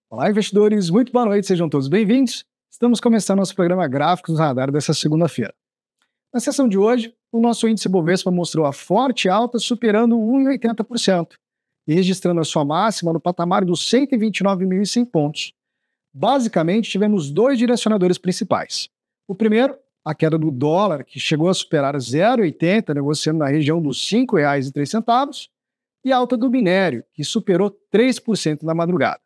Olá, investidores, muito boa noite, sejam todos bem-vindos. Estamos começando nosso programa Gráficos Radar dessa segunda-feira. Na sessão de hoje, o nosso índice Bovespa mostrou a forte alta superando 1,80% e registrando a sua máxima no patamar dos 129.100 pontos. Basicamente, tivemos dois direcionadores principais. O primeiro, a queda do dólar, que chegou a superar 0,80, negociando na região dos R$ 5,03, e a alta do minério, que superou 3% na madrugada.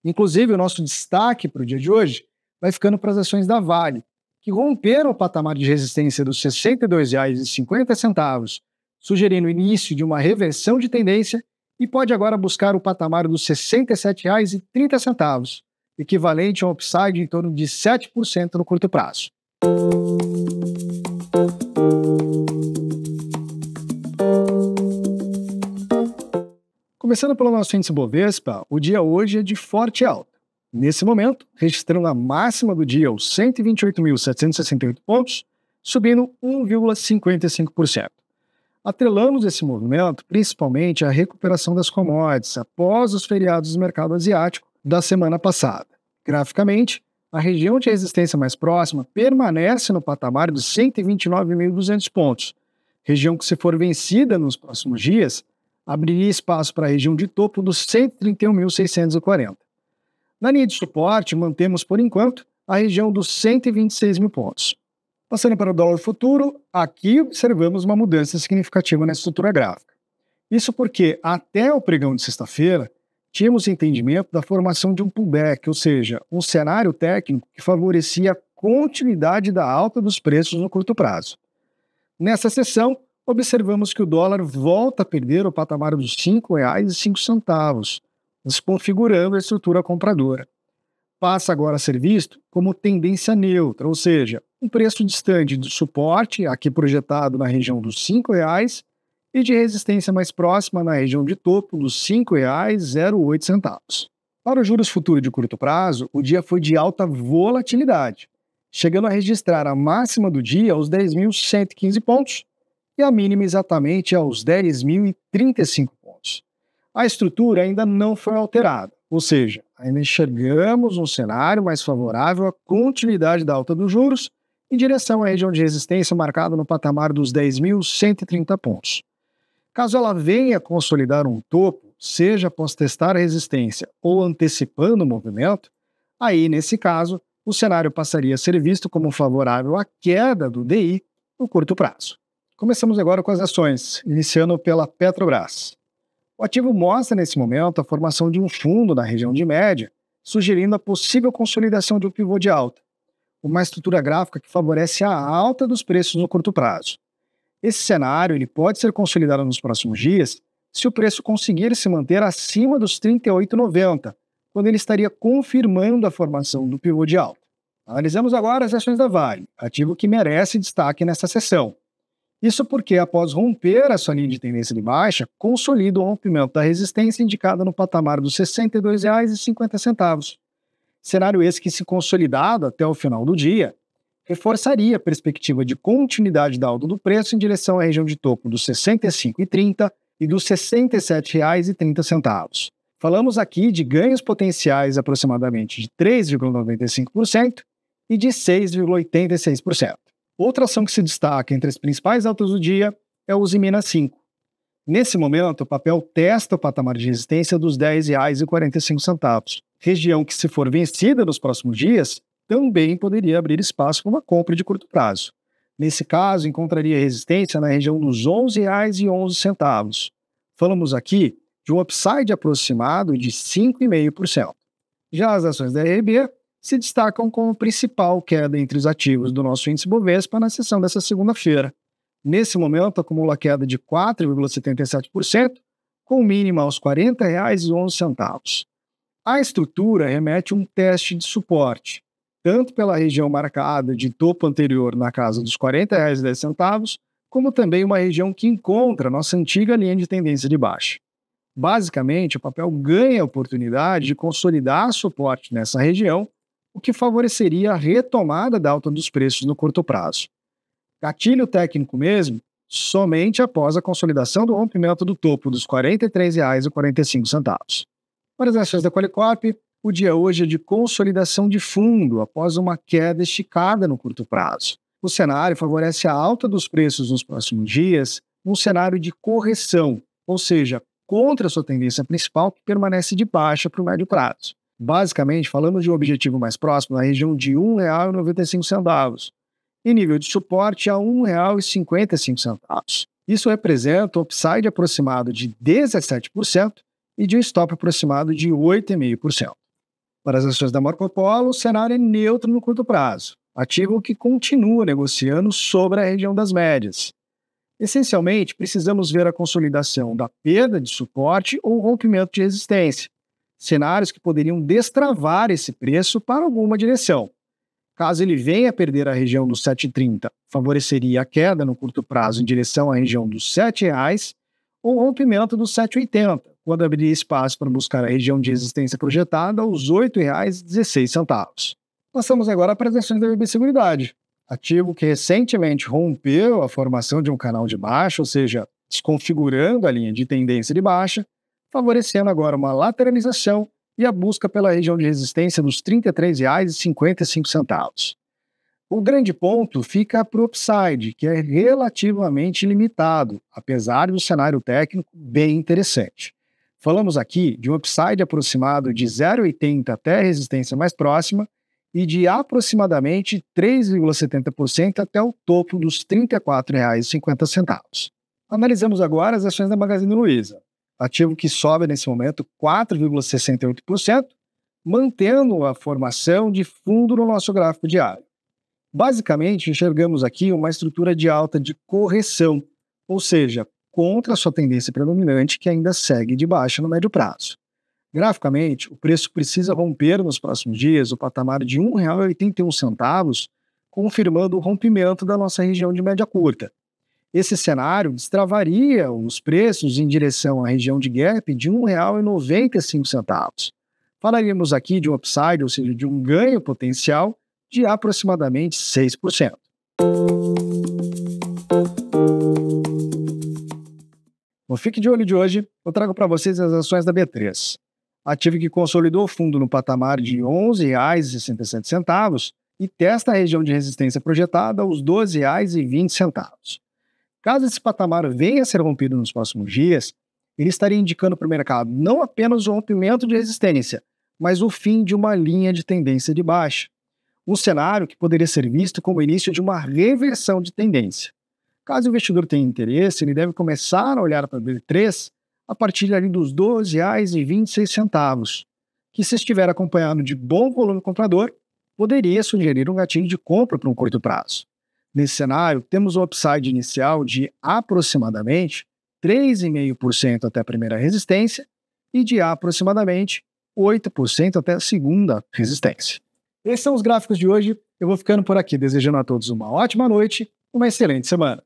Inclusive, o nosso destaque para o dia de hoje vai ficando para as ações da Vale, que romperam o patamar de resistência dos R$ 62,50, sugerindo o início de uma reversão de tendência e pode agora buscar o patamar dos R$ 67,30, equivalente a um upside em torno de 7% no curto prazo. Começando pelo nosso índice Bovespa, o dia hoje é de forte alta. Nesse momento, registrando a máxima do dia, os 128.768 pontos, subindo 1,55%. Atrelamos esse movimento principalmente à recuperação das commodities após os feriados do mercado asiático da semana passada. Graficamente, a região de resistência mais próxima permanece no patamar dos 129.200 pontos, região que, se for vencida nos próximos dias, abriria espaço para a região de topo dos 131.640. Na linha de suporte, mantemos, por enquanto, a região dos 126 mil pontos. Passando para o dólar futuro, aqui observamos uma mudança significativa na estrutura gráfica. Isso porque, até o pregão de sexta-feira, tínhamos entendimento da formação de um pullback, ou seja, um cenário técnico que favorecia a continuidade da alta dos preços no curto prazo. Nessa sessão, observamos que o dólar volta a perder o patamar dos R$ 5,05, desconfigurando a estrutura compradora. Passa agora a ser visto como tendência neutra, ou seja, um preço distante do suporte, aqui projetado na região dos R$ 5,00, e de resistência mais próxima na região de topo dos R$ 5,08. Para os juros futuros de curto prazo, o dia foi de alta volatilidade, chegando a registrar a máxima do dia aos 10.115 pontos, e a mínima exatamente aos 10.035 pontos. A estrutura ainda não foi alterada, ou seja, ainda enxergamos um cenário mais favorável à continuidade da alta dos juros em direção à região de resistência marcada no patamar dos 10.130 pontos. Caso ela venha consolidar um topo, seja após testar a resistência ou antecipando o movimento, aí, nesse caso, o cenário passaria a ser visto como favorável à queda do DI no curto prazo. Começamos agora com as ações, iniciando pela Petrobras. O ativo mostra nesse momento a formação de um fundo na região de média, sugerindo a possível consolidação de um pivô de alta, uma estrutura gráfica que favorece a alta dos preços no curto prazo. Esse cenário ele pode ser consolidado nos próximos dias se o preço conseguir se manter acima dos R$ 38,90, quando ele estaria confirmando a formação do pivô de alta. Analisamos agora as ações da Vale, ativo que merece destaque nesta sessão. Isso porque, após romper a sua linha de tendência de baixa, consolida o rompimento da resistência indicada no patamar dos R$ 62,50. Cenário esse que, se consolidado até o final do dia, reforçaria a perspectiva de continuidade da alta do preço em direção à região de topo dos R$ 65,30 e dos R$ 67,30. Falamos aqui de ganhos potenciais aproximadamente de 3,95% e de 6,86%. Outra ação que se destaca entre as principais altas do dia é o Usiminas 5. Nesse momento, o papel testa o patamar de resistência dos R$ 10,45, região que, se for vencida nos próximos dias, também poderia abrir espaço para uma compra de curto prazo. Nesse caso, encontraria resistência na região dos R$ 11,11. Falamos aqui de um upside aproximado de 5,5%. Já as ações da RB se destacam como principal queda entre os ativos do nosso índice Bovespa na sessão dessa segunda-feira. Nesse momento, acumula queda de 4,77%, com mínima aos R$ 40,11. A estrutura remete a um teste de suporte, tanto pela região marcada de topo anterior na casa dos R$ 40,10, como também uma região que encontra nossa antiga linha de tendência de baixa. Basicamente, o papel ganha a oportunidade de consolidar suporte nessa região, o que favoreceria a retomada da alta dos preços no curto prazo. Gatilho técnico mesmo, somente após a consolidação do rompimento do topo dos R$ 43,45. Para as ações da Qualicorp, O dia hoje é de consolidação de fundo após uma queda esticada no curto prazo. O cenário favorece a alta dos preços nos próximos dias, um cenário de correção, ou seja, contra a sua tendência principal que permanece de baixa para o médio prazo. Basicamente, falamos de um objetivo mais próximo na região de R$ 1,95 e nível de suporte a R$ 1,55. Isso representa um upside aproximado de 17% e de um stop aproximado de 8,5%. Para as ações da Marco Polo, o cenário é neutro no curto prazo, ativo que continua negociando sobre a região das médias. Essencialmente, precisamos ver a consolidação da perda de suporte ou rompimento de resistência, cenários que poderiam destravar esse preço para alguma direção. Caso ele venha a perder a região dos 7,30, favoreceria a queda no curto prazo em direção à região dos R$ 7,00 ou rompimento dos 7,80, quando abriria espaço para buscar a região de resistência projetada aos R$ 8,16. Passamos agora para as ações da BB Seguridade, ativo que recentemente rompeu a formação de um canal de baixa, ou seja, desconfigurando a linha de tendência de baixa, favorecendo agora uma lateralização e a busca pela região de resistência dos R$ 33,55. O grande ponto fica para o upside, que é relativamente limitado, apesar do cenário técnico bem interessante. Falamos aqui de um upside aproximado de 0,80 até a resistência mais próxima e de aproximadamente 3,70% até o topo dos R$ 34,50. Analisamos agora as ações da Magazine Luiza, ativo que sobe nesse momento 4,68%, mantendo a formação de fundo no nosso gráfico diário. Basicamente, enxergamos aqui uma estrutura de alta de correção, ou seja, contra a sua tendência predominante que ainda segue de baixa no médio prazo. Graficamente, o preço precisa romper nos próximos dias o patamar de R$ 1,81, confirmando o rompimento da nossa região de média curta. Esse cenário destravaria os preços em direção à região de gap de R$ 1,95. Falaríamos aqui de um upside, ou seja, de um ganho potencial de aproximadamente 6%. No Fique de Olho de hoje, eu trago para vocês as ações da B3. Ativo que consolidou o fundo no patamar de R$ 11,67 e testa a região de resistência projetada aos R$ 12,20. Caso esse patamar venha a ser rompido nos próximos dias, ele estaria indicando para o mercado não apenas o rompimento de resistência, mas o fim de uma linha de tendência de baixa. Um cenário que poderia ser visto como o início de uma reversão de tendência. Caso o investidor tenha interesse, ele deve começar a olhar para a B3 a partir ali dos R$ 12,26, que, se estiver acompanhado de bom volume comprador, poderia sugerir um gatilho de compra para um curto prazo. Nesse cenário, temos um upside inicial de aproximadamente 3,5% até a primeira resistência e de aproximadamente 8% até a segunda resistência. Esses são os gráficos de hoje. Eu vou ficando por aqui, desejando a todos uma ótima noite, uma excelente semana.